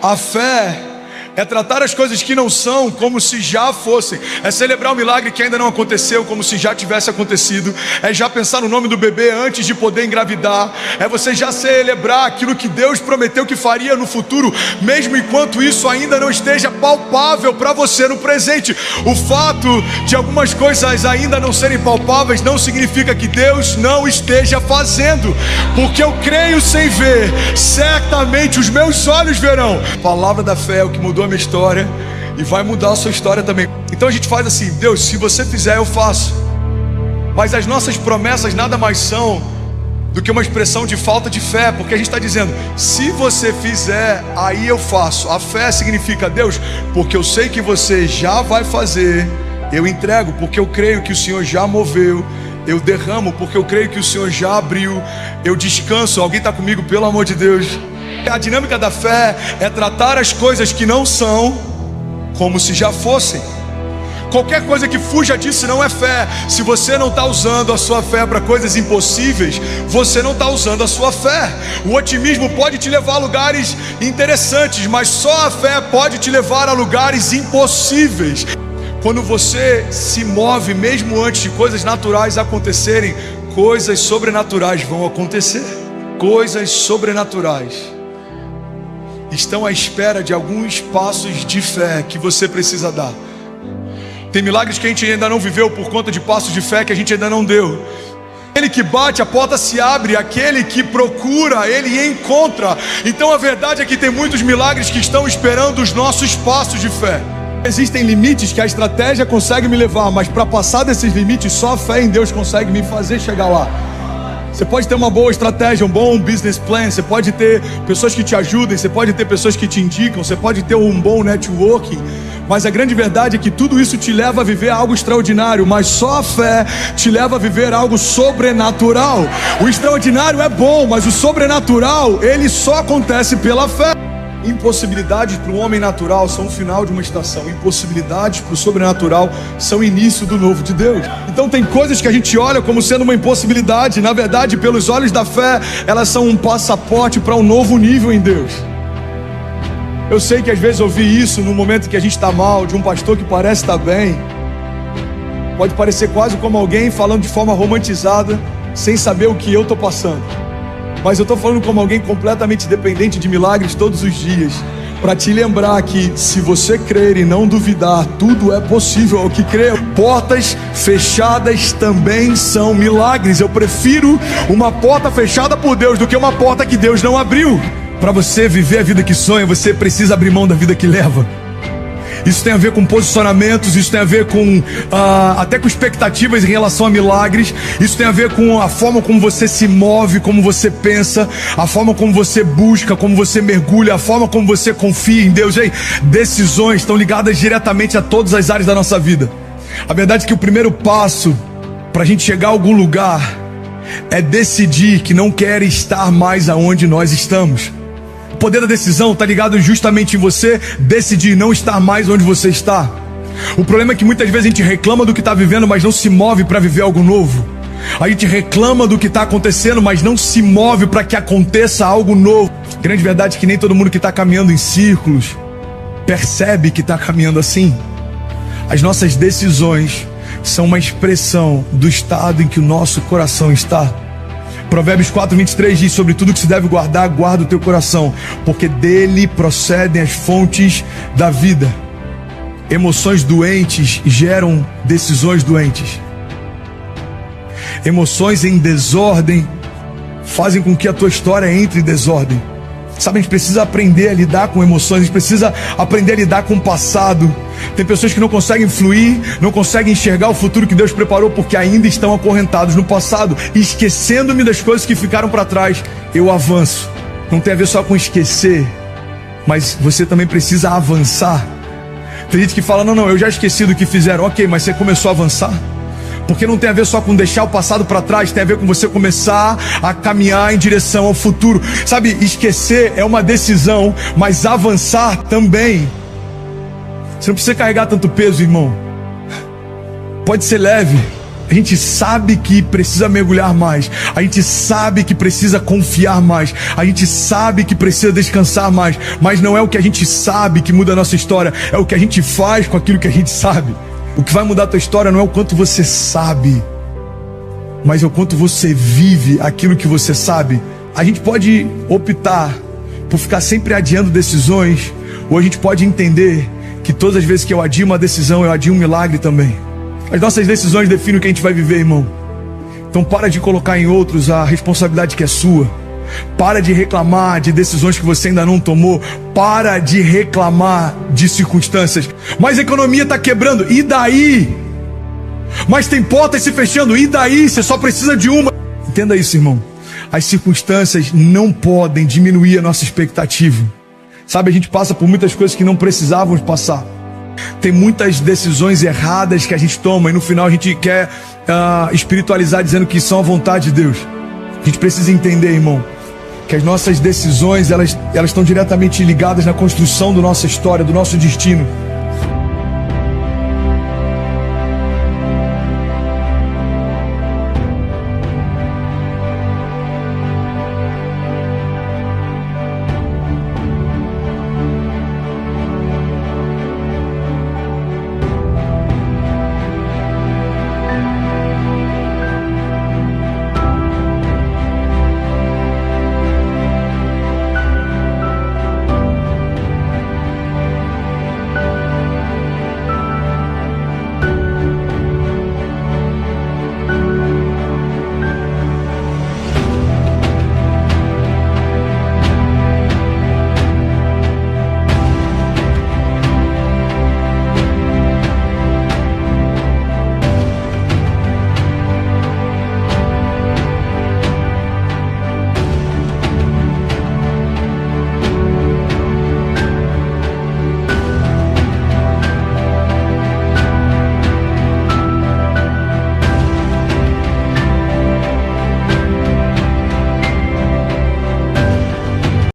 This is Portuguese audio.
A fé é tratar as coisas que não são como se já fossem. É celebrar o milagre que ainda não aconteceu como se já tivesse acontecido. É já pensar no nome do bebê antes de poder engravidar. É você já celebrar aquilo que Deus prometeu que faria no futuro, mesmo enquanto isso ainda não esteja palpável para você no presente. O fato de algumas coisas ainda não serem palpáveis não significa que Deus não esteja fazendo, porque eu creio sem ver, certamente os meus olhos verão. A palavra da fé é o que mudou a minha história e vai mudar a sua história também. Então a gente faz assim: Deus, se você fizer, eu faço. Mas as nossas promessas nada mais são do que uma expressão de falta de fé, porque a gente está dizendo: se você fizer, aí eu faço. A fé significa: Deus, porque eu sei que você já vai fazer, eu entrego, porque eu creio que o Senhor já moveu. Eu derramo, porque eu creio que o Senhor já abriu. Eu descanso. Alguém está comigo, pelo amor de Deus? A dinâmica da fé é tratar as coisas que não são como se já fossem. Qualquer coisa que fuja disso não é fé. Se você não está usando a sua fé para coisas impossíveis, você não está usando a sua fé. O otimismo pode te levar a lugares interessantes, mas só a fé pode te levar a lugares impossíveis. Quando você se move, mesmo antes de coisas naturais acontecerem, coisas sobrenaturais vão acontecer. Coisas sobrenaturais estão à espera de alguns passos de fé que você precisa dar. Tem milagres que a gente ainda não viveu por conta de passos de fé que a gente ainda não deu. Aquele que bate, a porta se abre. Aquele que procura, ele encontra. Então a verdade é que tem muitos milagres que estão esperando os nossos passos de fé. Existem limites que a estratégia consegue me levar, mas para passar desses limites, só a fé em Deus consegue me fazer chegar lá. Você pode ter uma boa estratégia, um bom business plan, você pode ter pessoas que te ajudem, você pode ter pessoas que te indicam, você pode ter um bom networking, mas a grande verdade é que tudo isso te leva a viver algo extraordinário, mas só a fé te leva a viver algo sobrenatural. O extraordinário é bom, mas o sobrenatural, ele só acontece pela fé. Impossibilidades para o homem natural são o final de uma estação. Impossibilidades para o sobrenatural são o início do novo de Deus. Então tem coisas que a gente olha como sendo uma impossibilidade. Na verdade, pelos olhos da fé, elas são um passaporte para um novo nível em Deus. Eu sei que às vezes ouvir isso no momento que a gente está mal, de um pastor que parece estar bem, pode parecer quase como alguém falando de forma romantizada, sem saber o que eu estou passando. Mas eu estou falando como alguém completamente dependente de milagres todos os dias, para te lembrar que se você crer e não duvidar, tudo é possível ao que crê. Portas fechadas também são milagres. Eu prefiro uma porta fechada por Deus do que uma porta que Deus não abriu. Para você viver a vida que sonha, você precisa abrir mão da vida que leva. Isso tem a ver com posicionamentos, isso tem a ver com até com expectativas em relação a milagres. Isso tem a ver com a forma como você se move, como você pensa, a forma como você busca, como você mergulha, a forma como você confia em Deus. Ei, decisões estão ligadas diretamente a todas as áreas da nossa vida. A verdade é que o primeiro passo para a gente chegar a algum lugar é decidir que não quer estar mais aonde nós estamos. O poder da decisão está ligado justamente em você decidir não estar mais onde você está. O problema é que muitas vezes a gente reclama do que está vivendo, mas não se move para viver algo novo. A gente reclama do que está acontecendo, mas não se move para que aconteça algo novo. Grande verdade é que nem todo mundo que está caminhando em círculos percebe que está caminhando assim. As nossas decisões são uma expressão do estado em que o nosso coração está. Provérbios 4:23 diz: sobre tudo que se deve guardar, guarda o teu coração, porque dele procedem as fontes da vida. Emoções doentes geram decisões doentes. Emoções em desordem fazem com que a tua história entre em desordem. Sabe, a gente precisa aprender a lidar com emoções, a gente precisa aprender a lidar com o passado. Tem pessoas que não conseguem fluir, não conseguem enxergar o futuro que Deus preparou porque ainda estão acorrentados no passado. Esquecendo-me das coisas que ficaram para trás, eu avanço. Não tem a ver só com esquecer, mas você também precisa avançar. Tem gente que fala: não, eu já esqueci do que fizeram. Ok, mas você começou a avançar? Porque não tem a ver só com deixar o passado para trás, tem a ver com você começar a caminhar em direção ao futuro. Sabe, esquecer é uma decisão, mas avançar também. Você não precisa carregar tanto peso, irmão. Pode ser leve. A gente sabe que precisa mergulhar mais. A gente sabe que precisa confiar mais. A gente sabe que precisa descansar mais. Mas não é o que a gente sabe que muda a nossa história. É o que a gente faz com aquilo que a gente sabe. O que vai mudar a tua história não é o quanto você sabe, mas é o quanto você vive aquilo que você sabe. A gente pode optar por ficar sempre adiando decisões, ou a gente pode entender que todas as vezes que eu adio uma decisão, eu adio um milagre também. As nossas decisões definem o que a gente vai viver, irmão. Então para de colocar em outros a responsabilidade que é sua. Para de reclamar de decisões que você ainda não tomou. Para de reclamar de circunstâncias. Mas a economia está quebrando, e daí? Mas tem portas se fechando, e daí? Você só precisa de uma. Entenda isso, irmão. As circunstâncias não podem diminuir a nossa expectativa. Sabe, a gente passa por muitas coisas que não precisávamos passar. Tem muitas decisões erradas que a gente toma e no final a gente quer espiritualizar dizendo que são a vontade de Deus. A gente precisa entender, irmão, que as nossas decisões elas estão diretamente ligadas na construção da nossa história, do nosso destino.